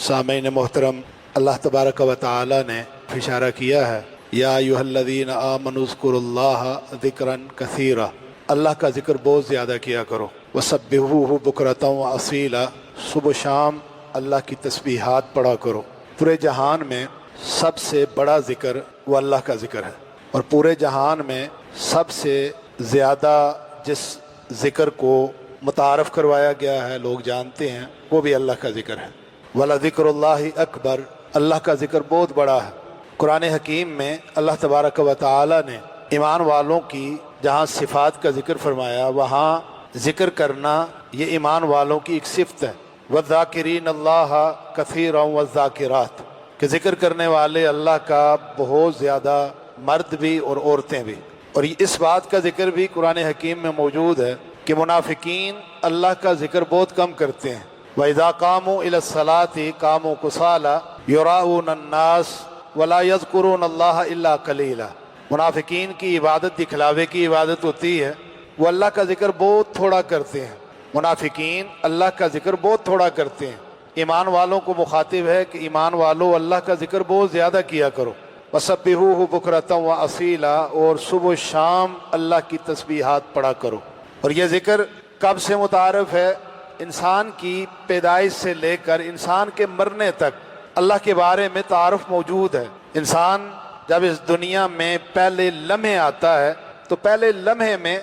सामीन मोहतरम, अल्लाह तबारक व तआला ने इशारा किया है, या अय्युहल्लज़ीना आमनुज़्कुरुल्लाह ज़िक्रन कसीरा, अल्लाह का जिक्र बहुत ज़्यादा किया करो। वसब्बिहूहु बुकरतन व असीला, सुबह शाम अल्लाह की तस्बीहात पढ़ा करो। पूरे जहान में सबसे बड़ा जिक्र वो अल्लाह का जिक्र है, और पूरे जहान में सबसे ज़्यादा जिस जिक्र को मुतारफ़ करवाया गया है, लोग जानते हैं, वो भी अल्लाह का जिक्र है। वला ज़िक्रुल्लाहि अकबर, अल्लाह का जिक्र बहुत बड़ा है। कुरान हकीम में अल्लाह तबारक व तआला ने ईमान वालों की जहाँ सिफ़ात का जिक्र फरमाया, वहाँ जिक्र करना ये ईमान वालों की एक सिफ़त है। वज़ाकिरीन अल्लाह कसीरन वज़ाकिरात, कि जिक्र करने वाले अल्लाह का बहुत ज़्यादा, मर्द भी और औरतें भी। और इस बात का जिक्र भी कुरान हकीम में मौजूद है कि मुनाफिकीन अल्लाह का जिक्र बहुत कम करते हैं। वइज़ा कामू इलस्सलाति कामू कुसाला युराऊन अन्नास वला यज़कुरून अल्लाह इल्ला कलीला। मुनाफिकीन की इबादत दिखलावे की इबादत होती है, वो अल्लाह का जिक्र बहुत थोड़ा करते हैं। मुनाफिकीन अल्लाह का जिक्र बहुत थोड़ा करते हैं। ईमान वालों को मुखातिब है कि ईमान वालों अल्लाह का जिक्र बहुत ज़्यादा किया करो। वसब्बिहूहु बुकरतन व असीला, और सुबह शाम अल्लाह की तस्बीहात पढ़ा करो। और यह जिक्र कब से मुतारफ़ है? इंसान की पैदाइश से लेकर इंसान के मरने तक अल्लाह के बारे में तारुफ मौजूद है। इंसान जब इस दुनिया में पहले लम्हे आता है, तो पहले लम्हे में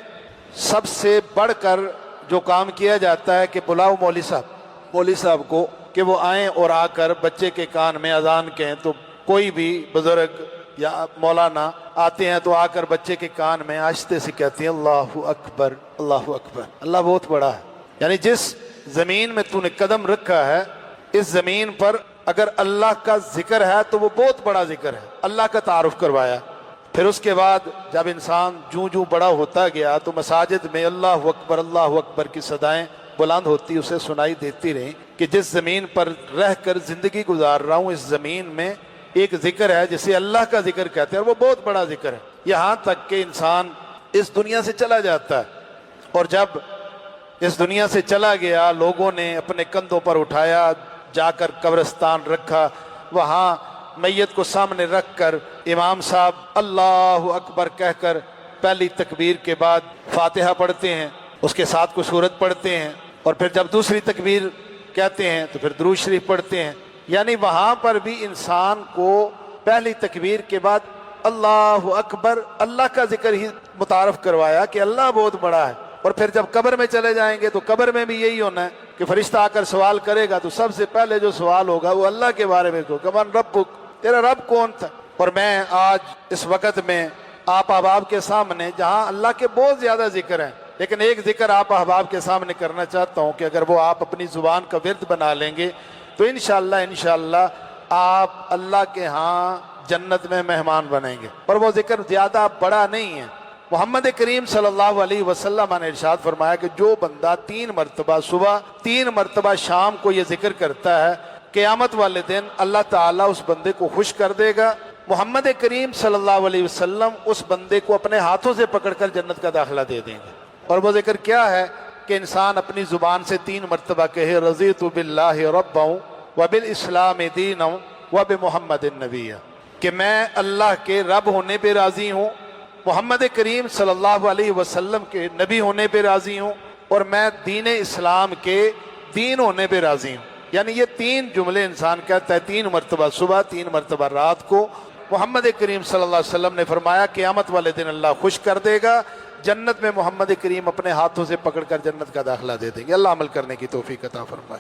सबसे बढ़कर जो काम किया जाता है कि बुलाओ मौली साहब को कि वो आएँ और आकर बच्चे के कान में अजान कहें। तो कोई भी बुजुर्ग या मौलाना आते हैं तो आकर बच्चे के कान में आहिस्ते से कहते हैं अल्लाहु अकबर, अल्लाहु अकबर, अल्लाह बहुत बड़ा है। यानी जिस ज़मीन में तूने कदम रखा है, इस ज़मीन पर अगर अल्लाह का जिक्र है तो वो बहुत बड़ा जिक्र है। अल्लाह का तारुफ करवाया। फिर उसके बाद जब इंसान जूं जूं बड़ा होता गया तो मसाजिद में अल्लाहु अकबर की सदाएं बुलंद होती उसे सुनाई देती रही कि जिस ज़मीन पर रहकर ज़िंदगी गुजार रहा हूँ, इस ज़मीन में एक जिक्र है जिसे अल्लाह का जिक्र कहते हैं, और वो बहुत बड़ा जिक्र है। यहाँ तक कि इंसान इस दुनिया से चला जाता है, और जब इस दुनिया से चला गया, लोगों ने अपने कंधों पर उठाया, जाकर कब्रिस्तान रखा, वहाँ मैयत को सामने रख कर इमाम साहब अल्लाहु अकबर कहकर पहली तकबीर के बाद फातिहा पढ़ते हैं, उसके साथ कुछ सूरत पढ़ते हैं, और फिर जब दूसरी तकबीर कहते हैं तो फिर दुरूद शरीफ पढ़ते हैं। यानी वहाँ पर भी इंसान को पहली तकबीर के बाद अल्लाहु अकबर, अल्लाह का जिक्र ही मुतारफ़ करवाया कि अल्लाह बहुत बड़ा है। और फिर जब कब्र में चले जाएंगे तो कब्र में भी यही होना है कि फरिश्ता आकर सवाल करेगा तो सबसे पहले जो सवाल होगा वो अल्लाह के बारे में होगा, मन रब्बुक, तेरा रब कौन था। और मैं आज इस वक़्त में आप अहबाब के सामने, जहाँ अल्लाह के बहुत ज़्यादा जिक्र हैं, लेकिन एक जिक्र आप अहबाब के सामने करना चाहता हूँ कि अगर वो आप अपनी ज़ुबान का विर्द बना लेंगे तो इंशाअल्लाह आप अल्लाह के यहाँ जन्नत में मेहमान बनेंगे। और वो जिक्र ज़्यादा बड़ा नहीं है। मोहम्मद करीम सल्लल्लाहु अलैहि वसल्लम ने इरशाद फरमाया कि जो बंदा 3 मरतबा सुबह 3 मरतबा शाम को ये जिक्र करता है, क़यामत वाले दिन अल्लाह ताला उस बंदे को खुश कर देगा। मोहम्मद करीम सल्लल्लाहु अलैहि वसल्लम उस बंदे को अपने हाथों से पकड़कर जन्नत का दाखिला दे देंगे। और वो जिक्र क्या है कि इंसान अपनी ज़ुबान से 3 मरतबा कहे रज़ीतु बिल्लाहि रब्बन व बिल इस्लाम दीनन व बि मुहम्मदिन नबिय्या, कि मैं अल्लाह के रब होने पे राज़ी हूँ, मोहम्मद करीम सल्लल्लाहु अलैहि वसल्लम के नबी होने पे राज़ी हूँ, और मैं दीन इस्लाम के दीन होने पे राज़ी हूँ। यानी ये 3 जुमले इंसान कहता है 3 मरतबा सुबह 3 मरतबा रात को। मोहम्मद करीम सल्लल्लाहु अलैहि वसल्लम ने फरमाया क़यामत वाले दिन अल्लाह खुश कर देगा, जन्नत में मोहम्मद करीम अपने हाथों से पकड़कर जन्नत का दाखिला दे देंगे। अल्लाह अमल करने की तौफीक अता फरमाए।